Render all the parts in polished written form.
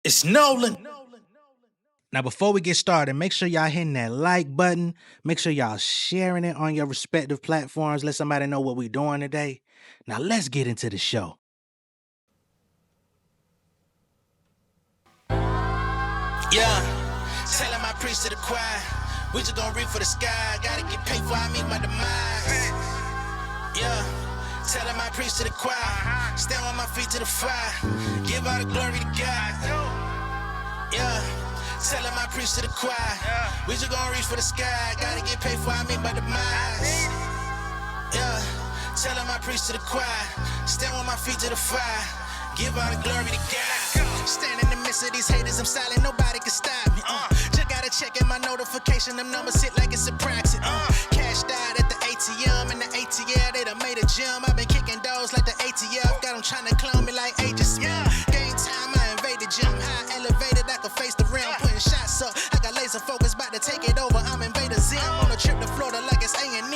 It's Nolan. Now, before we get started, make sure y'all hitting that like button. Make sure y'all sharing it on your respective platforms. Let somebody know what we're doing today. Now, let's get into the show. Yeah, telling my priest to the choir, we just gonna reach for the sky. Gotta get paid for I meet my demise. Yeah, telling my priest to the choir, stand on my feet to the fire, give all the glory to God. Yeah, telling my priest to the choir, we just gonna reach for the sky. Gotta get paid for I meet my demise. Yeah, telling my priest to the choir, stand on my feet to the fire, give all the glory to God. Stand in the midst of these haters, I'm silent, nobody can stop me. Just gotta check in my notification, them numbers hit like it's a proxy. Cashed out at the ATM, and the ATL, they done made a gym. I've been kicking doors like the ATF, got them trying to clone me like agents. Game time, I invade the gym, high elevated, I can face the rim, putting shots up. I got laser focus, about to take it over, I'm Invader Zim. On a trip to Florida like it's A&M.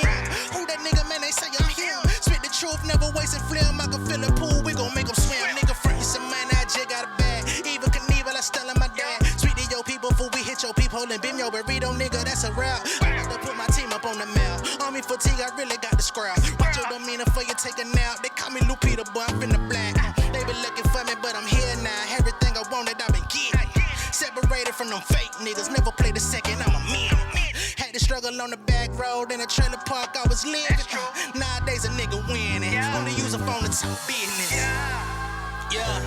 Who that nigga, man, they say I'm him. Spit the truth, never wasting film, I can fill a pool, we gon' make them swim. Nigga frontin' some money, I just got a bag. Even Knievel, I still in my dad. Sweet to your people, before we hit your peephole and beam your burrito, nigga, that's a rap. I got to put my team up on the map. Army fatigue, I really got the scrap. Watch your demeanor for you take a nap. They call me Lupita, boy, I'm finna black. They been looking for me, but I'm here now. Everything I wanted, I've been getting. Separated from them fake niggas, never played a second, I'm a man. Had to struggle on the back road in a trailer park, I was living. Nowadays a nigga winning, only use a phone to talk business. Yeah,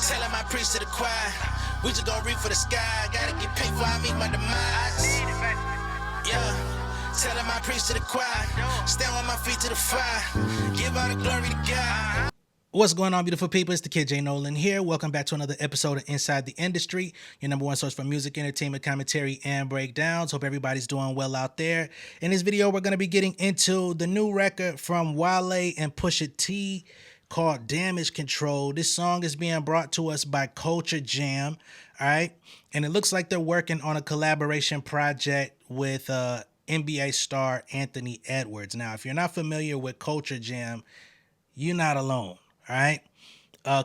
telling my priest to the choir, we just gon' reach for the sky. Gotta get paid for I meet my demise. Yeah, telling my priest to the choir, stand on my feet to the fire, give all the glory to God. What's going on, beautiful people? It's the kid J Nolan here. Welcome back to another episode of Inside the Industry, your number one source for music, entertainment, commentary, and breakdowns. Hope everybody's doing well out there. In this video, we're going to be getting into the new record from Wale and Pusha T called Damage Control. This song is being brought to us by Culture Jam, all right? And it looks like they're working on a collaboration project with NBA star Anthony Edwards. Now, if you're not familiar with Culture Jam, you're not alone. All right.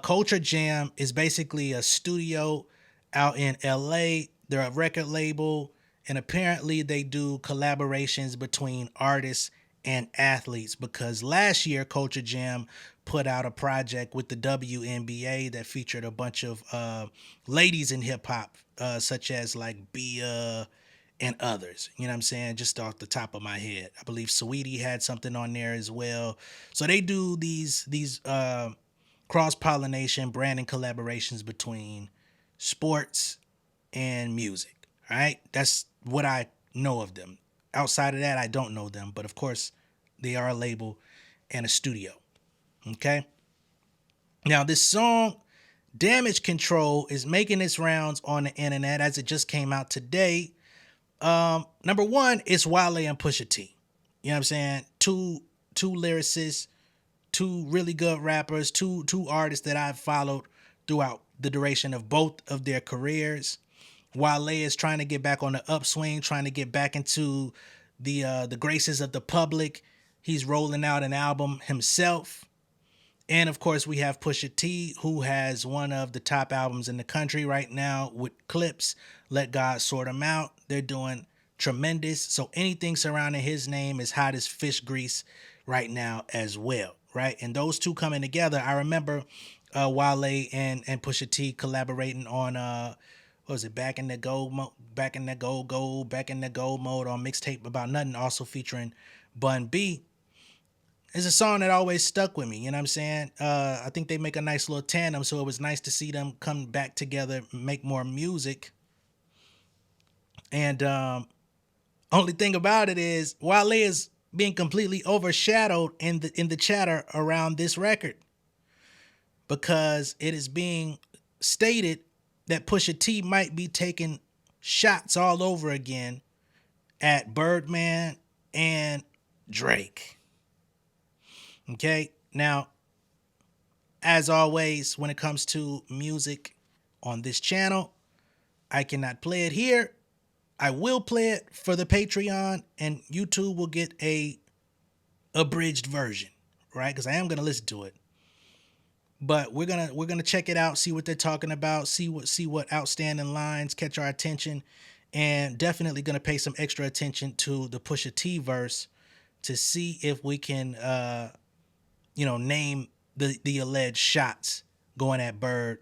Culture Jam is basically a studio out in LA. They're a record label, and apparently they do collaborations between artists and athletes, because last year Culture Jam put out a project with the WNBA that featured a bunch of ladies in hip hop, such as like Bia and others. You know what I'm saying? Just off the top of my head, I believe Saweetie had something on there as well. So they do these cross-pollination branding collaborations between sports and music. All right, that's what I know of them. Outside of that, I don't know them, but of course they are a label and a studio. Okay, now this song Damage Control is making its rounds on the internet as it just came out today. Number one, it's Wale and Pusha T. You know what I'm saying? Two lyricists, two really good rappers, two artists that I've followed throughout the duration of both of their careers. Wale is trying to get back on the upswing, trying to get back into the graces of the public. He's rolling out an album himself. And of course, we have Pusha T, who has one of the top albums in the country right now with Clips, Let God Sort 'Em Out. They're doing tremendous. So anything surrounding his name is hot as fish grease right now as well, right? And those two coming together, I remember Wale and Pusha T collaborating on what was it, Back in the Gold Mode on Mixtape About Nothing, also featuring Bun B. It's a song that always stuck with me, you know what I'm saying? I think they make a nice little tandem, so it was nice to see them come back together, make more music. And only thing about it is Wale is being completely overshadowed in the chatter around this record, because it is being stated that Pusha T might be taking shots all over again at Birdman and Drake. Okay, now, as always, when it comes to music on this channel, I cannot play it here. I will play it for the Patreon, and YouTube will get a abridged version, right? Because I am going to listen to it. But we're gonna check it out, see what they're talking about, see what outstanding lines catch our attention, and definitely gonna pay some extra attention to the Pusha T verse to see if we can name the alleged shots going at Bird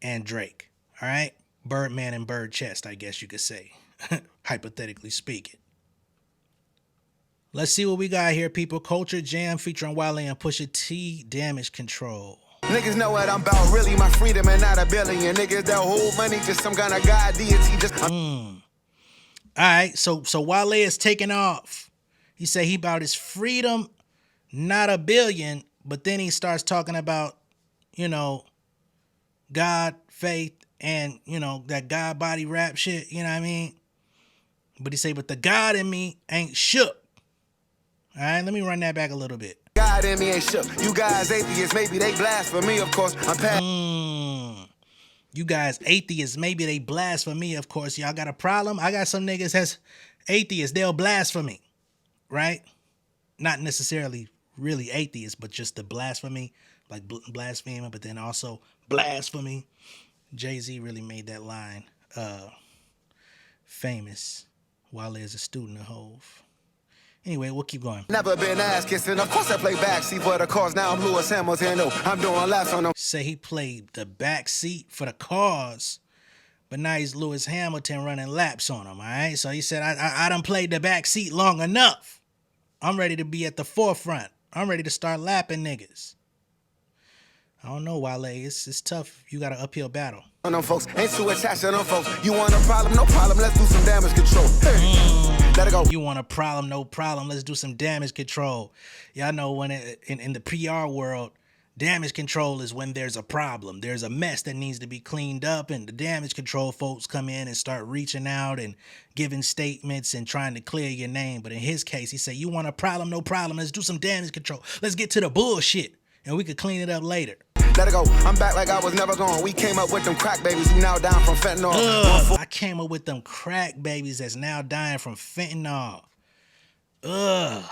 and Drake. All right, Birdman and Bird chest, I guess you could say, hypothetically speaking. Let's see what we got here, people. Culture Jam featuring Wale and Pusha T, Damage Control. Niggas know what I'm about, really my freedom and not a billion. Niggas that hold money just some kind of god deity. Just All right, so Wale is taking off. He said he about his freedom, not a billion, but then he starts talking about, God, faith, and that God body rap shit, you know what I mean? But he say, but the God in me ain't shook. All right, let me run that back a little bit. God in me ain't shook. You guys atheists, maybe they blasphemy, of course. I'm past. You guys atheists, maybe they blasphemy, of course. Y'all got a problem? I got some niggas that's atheists, they'll blasphemy, right? Not necessarily really atheists, but just the blasphemy, like blasphemy, but then also blasphemy. Jay-Z really made that line famous while as a student of Hove. Anyway, we'll keep going. Never been ass kissing. Of course I play backseat for the cause. Now I'm Lewis Hamilton. No, I'm doing laps on them. Say he played the back seat for the cause, but now he's Lewis Hamilton running laps on him, all right? So he said, I done played the back seat long enough. I'm ready to be at the forefront. I'm ready to start lapping niggas. I don't know, Wale. It's tough. You got an uphill battle. On them folks, ain't too attached to them folks. You want a problem? No problem. Let's do some damage control. Hey, let it go. You want a problem? No problem. Let's do some damage control. Y'all know when in the PR world, damage control is when there's a problem. There's a mess that needs to be cleaned up, and the damage control folks come in and start reaching out and giving statements and trying to clear your name. But in his case, he said, you want a problem? No problem. Let's do some damage control. Let's get to the bullshit, and we could clean it up later. Let it go. I'm back like I was never gone. We came up with them crack babies who now down from fentanyl. I came up with them crack babies that's now dying from fentanyl. Ugh.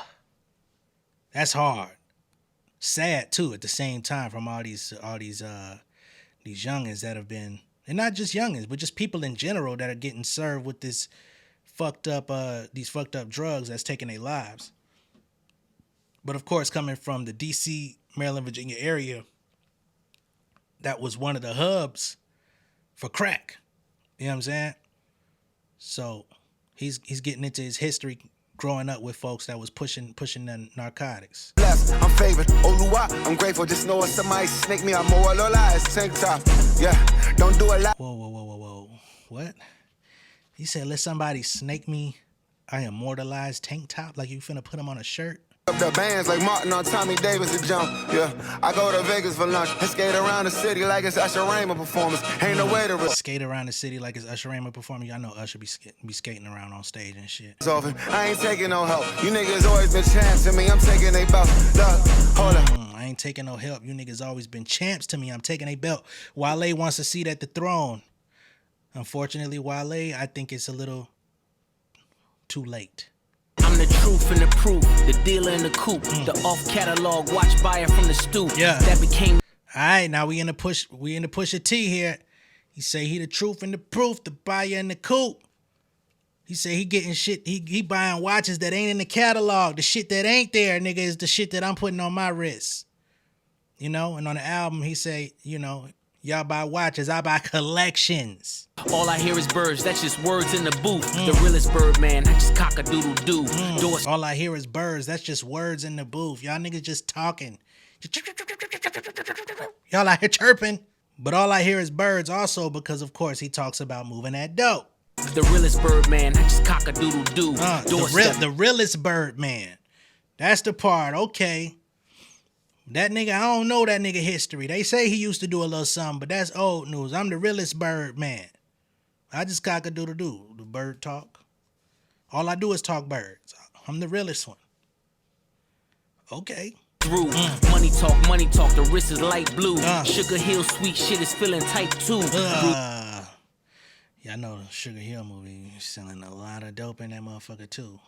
That's hard. Sad too at the same time from all these youngins that have been, and not just youngins, but just people in general that are getting served with this these fucked up drugs that's taking their lives. But of course, coming from the DC, Maryland, Virginia area, that was one of the hubs for crack. You know what I'm saying? So he's getting into his history growing up with folks that was pushing the narcotics. I'm favored. Oluwa, I'm grateful. Just know if somebody snake me, I'm more lies. Tank top. Yeah, don't do a lot. Whoa. What? He said, let somebody snake me, I immortalize tank top? Like you finna put him on a shirt? Up the bands like Martin on Tommy Davis to jump. Yeah, I go to Vegas for lunch and skate around the city like it's Usher Raymond performance. Ain't no way to skate around the city like it's Usher Raymond performance. Y'all know Usher be skating around on stage and shit. I ain't taking no help. You niggas always been champs to me. I'm taking a belt. Look, hold up. I ain't taking no help. You niggas always been champs to me. I'm taking a belt. Wale wants a seat at the throne. Unfortunately, Wale, I think it's a little too late. I'm the truth and the proof, the dealer in the coupe, the off catalog, watch buyer from the stoop. Yeah. That became. All right, now we in the Pusha T here. He say he the truth and the proof, the buyer in the coupe. He say he getting shit, he buying watches that ain't in the catalog. The shit that ain't there, nigga, is the shit that I'm putting on my wrist. And on the album, he say, y'all buy watches, I buy collections. All I hear is birds, that's just words in the booth. The realest Birdman, I just cock-a-doodle-doo. All I hear is birds, that's just words in the booth. Y'all niggas just talking. Y'all out here chirping. But all I hear is birds also because, of course, he talks about moving that dope. The realest Birdman, I just cock-a-doodle-doo. The realest Birdman. That's the part, okay. That nigga, I don't know that nigga history. They say he used to do a little something, but that's old news. I'm the realest Birdman. I just cock-a-doodle-doo, the bird talk. All I do is talk birds. I'm the realest one. Okay. Through money talk, the wrist is light blue. Sugar Hill sweet shit is feeling type 2. Yeah, I know the Sugar Hill movie selling a lot of dope in that motherfucker too.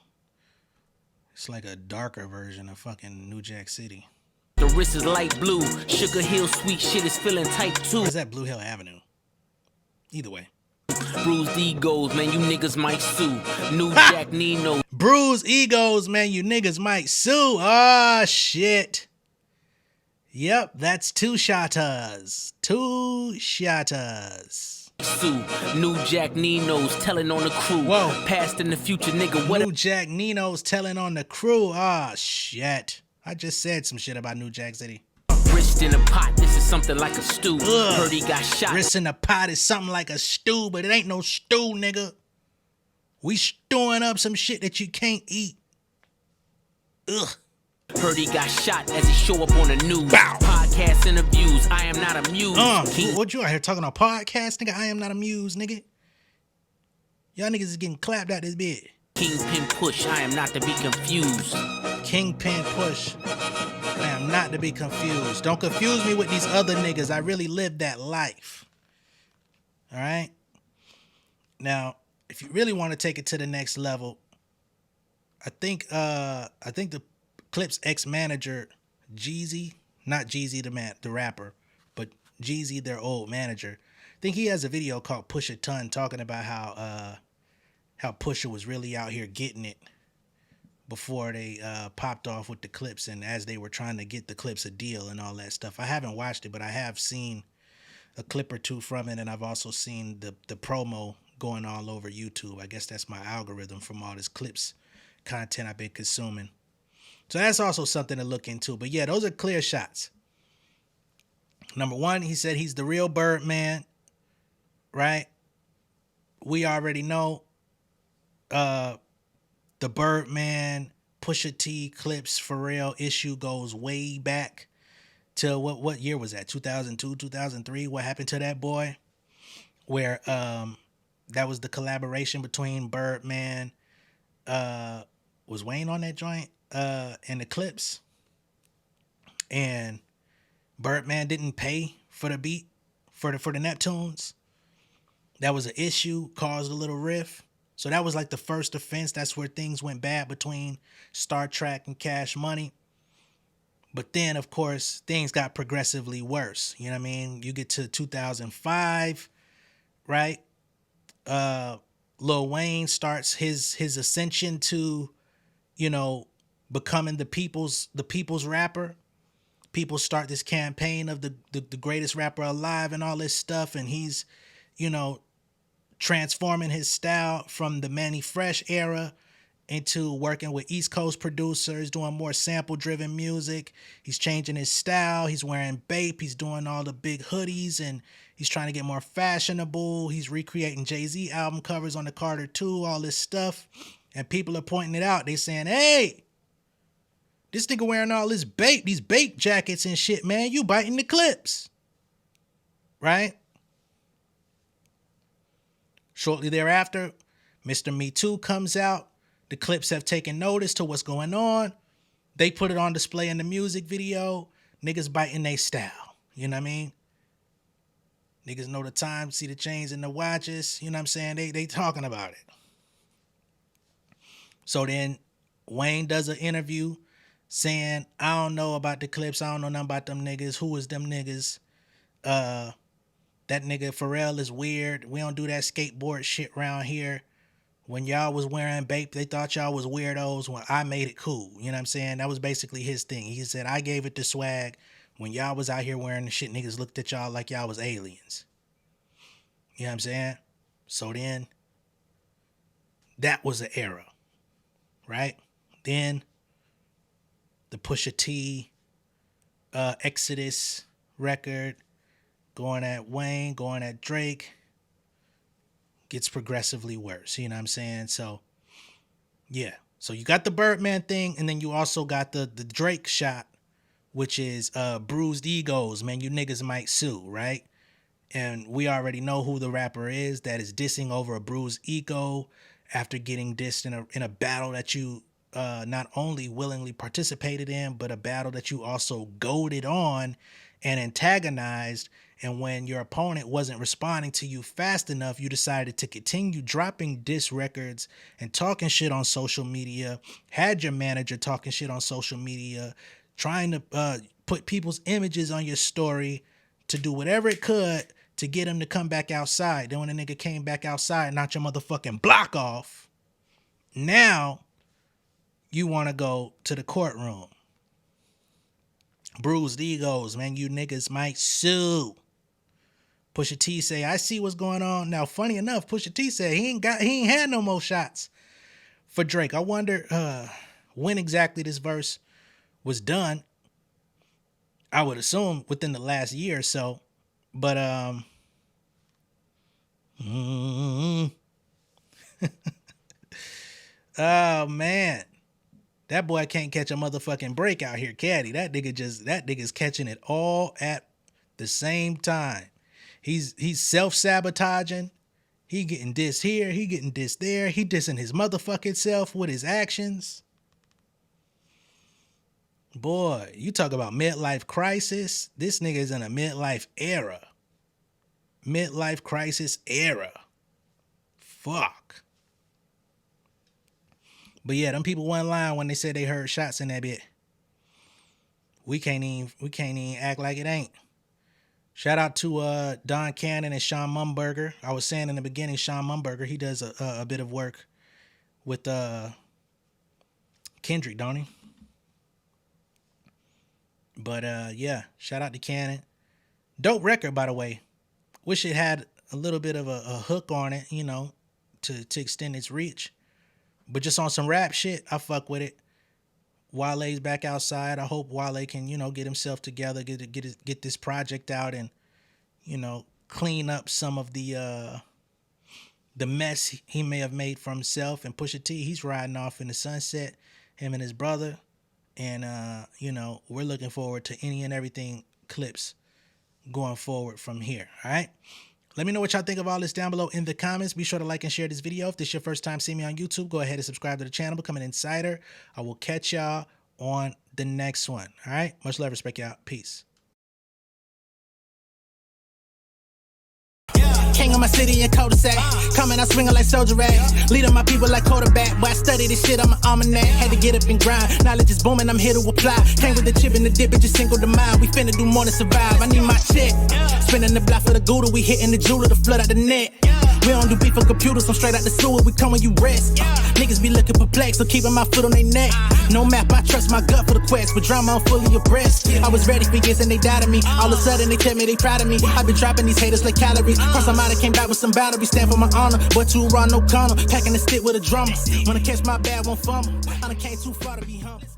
It's like a darker version of fucking New Jack City. The wrist is light blue. Sugar Hill sweet shit is feeling type 2. Is that Blue Hill Avenue? Either way. Bruised egos, man, you niggas might sue. New Jack Nino. Bruised egos, man, you niggas might sue. Oh, shit. Yep, that's two shotters. Two shotters. Sue. New Jack Nino's telling on the crew. Whoa. Past in the future, nigga. What New Jack Nino's telling on the crew. Oh, shit. I just said some shit about New Jack City. Wrist in a pot, this is something like a stew. Ugh. Heard he got shot. Wrist in a pot is something like a stew, but it ain't no stew, nigga. We stewing up some shit that you can't eat. Ugh. Heard he got shot as he show up on the news. Bow. Podcast interviews, I am not amused. What you out here talking on podcast, nigga? I am not amused, nigga. Y'all niggas is getting clapped out this bit. Kingpin push, I am not to be confused. Kingpin push. I am not to be confused. Don't confuse me with these other niggas. I really lived that life. All right? Now, if you really want to take it to the next level, I think the Clip's ex-manager, Jeezy, not Jeezy the rapper, but Jeezy, their old manager, I think he has a video called Pusha T talking about how Pusha was really out here getting it before they popped off with the Clips and as they were trying to get the Clips a deal and all that stuff. I haven't watched it, but I have seen a clip or two from it, and I've also seen the promo going all over YouTube. I guess that's my algorithm from all this Clips content I've been consuming. So that's also something to look into. But yeah, those are clear shots. Number one, he said he's the real Birdman, right? We already know the Birdman, Pusha T, Clips, Pharrell issue goes way back to what year was that? 2002, 2003? What happened to that boy? Where that was the collaboration between Birdman, was Wayne on that joint, and the Clips. And Birdman didn't pay for the beat for the Neptunes. That was an issue, caused a little rift. So that was like the first offense. That's where things went bad between Star Trek and Cash Money. But then, of course, things got progressively worse. You know what I mean? You get to 2005, right? Lil Wayne starts his ascension to, you know, becoming the people's rapper. People start this campaign of the greatest rapper alive and all this stuff. And he's, you know, transforming his style from the Manny Fresh era into working with East Coast producers, doing more sample-driven music. He's changing his style. He's wearing Bape. He's doing all the big hoodies, and he's trying to get more fashionable. He's recreating Jay-Z album covers on the Carter 2, all this stuff. And people are pointing it out. They saying, hey, this nigga wearing all this Bape, these Bape jackets and shit, man. You biting the Clips. Right? Shortly thereafter, Mr. Me Too comes out. The Clips have taken notice to what's going on. They put it on display in the music video. Niggas biting they style. You know what I mean? Niggas know the time, see the chains and the watches. You know what I'm saying? They talking about it. So then Wayne does an interview saying, I don't know about the Clips. I don't know nothing about them niggas. Who is them niggas? That nigga Pharrell is weird. We don't do that skateboard shit around here. When y'all was wearing Bape, they thought y'all was weirdos. When I made it cool. You know what I'm saying? That was basically his thing. He said, I gave it the swag. When y'all was out here wearing the shit, niggas looked at y'all like y'all was aliens. You know what I'm saying? So then, that was the era. Right? Then, the Pusha T, Exodus record, going at Wayne, going at Drake, gets progressively worse. You know what I'm saying? So, yeah. So you got the Birdman thing, and then you also got the Drake shot, which is bruised egos, man. You niggas might sue, right? And we already know who the rapper is that is dissing over a bruised ego after getting dissed in a battle that you not only willingly participated in, but a battle that you also goaded on and antagonized. And when your opponent wasn't responding to you fast enough, you decided to continue dropping diss records and talking shit on social media, had your manager talking shit on social media, trying to put people's images on your story to do whatever it could to get him to come back outside. Then when the nigga came back outside and knocked your motherfucking block off, now you want to go to the courtroom. Bruised egos, man. You niggas might sue. Pusha T say, I see what's going on. Now, funny enough, Pusha T said he ain't had no more shots for Drake. I wonder when exactly this verse was done. I would assume within the last year or so. But oh man. That boy can't catch a motherfucking break out here, caddy. That nigga's catching it all at the same time. He's self-sabotaging. He getting dissed here, he getting dissed there. He dissing his motherfucking self with his actions. Boy, you talk about midlife crisis. This nigga is in a midlife era. Midlife crisis era. Fuck. But yeah, them people wasn't lying when they said they heard shots in that bit. We can't even act like it ain't. Shout out to Don Cannon and Sean Mumberger. I was saying in the beginning, Sean Mumberger, he does a bit of work with Kendrick, don't he? But yeah, shout out to Cannon. Dope record, by the way. Wish it had a little bit of a hook on it, you know, to extend its reach. But just on some rap shit, I fuck with it. Wale's back outside. I hope Wale can, you know, get himself together, get this project out, and, you know, clean up some of the mess he may have made for himself. And Pusha T, he's riding off in the sunset, him and his brother. And you know, we're looking forward to any and everything clips going forward from here. All right. Let me know what y'all think of all this down below in the comments. Be sure to like and share this video. If this is your first time seeing me on YouTube, go ahead and subscribe to the channel, become an insider. I will catch y'all on the next one. All right. Much love, respect, y'all. Peace. King of my city and cul-de-sac. Coming out swinging like soldier rags. Leading my people like quarterback. Boy, I study this shit, I'm an almanac. Had to get up and grind. Knowledge is booming, I'm here to apply. Came with the chip and the dip, it just single the mind. We finna do more than survive. I need my check. Spinning the block for the Gouda. We hitting the jeweler to flood out the net. We don't do beef for computers, I'm straight out the sewer. We come when you rest. Niggas be looking perplexed, so keeping my foot on their neck. No map, I trust my gut for the quest. With drama, I'm fully abreast. I was ready for years and they doubted me. All of a sudden they tell me they proud of me. I've been dropping these haters like calories. Cross them out, I came back with some batteries. Stand for my honor, but too raw, no corner. Packing the stick with a drummer. Wanna catch my bad, won't fumble. I done came too far to be humble.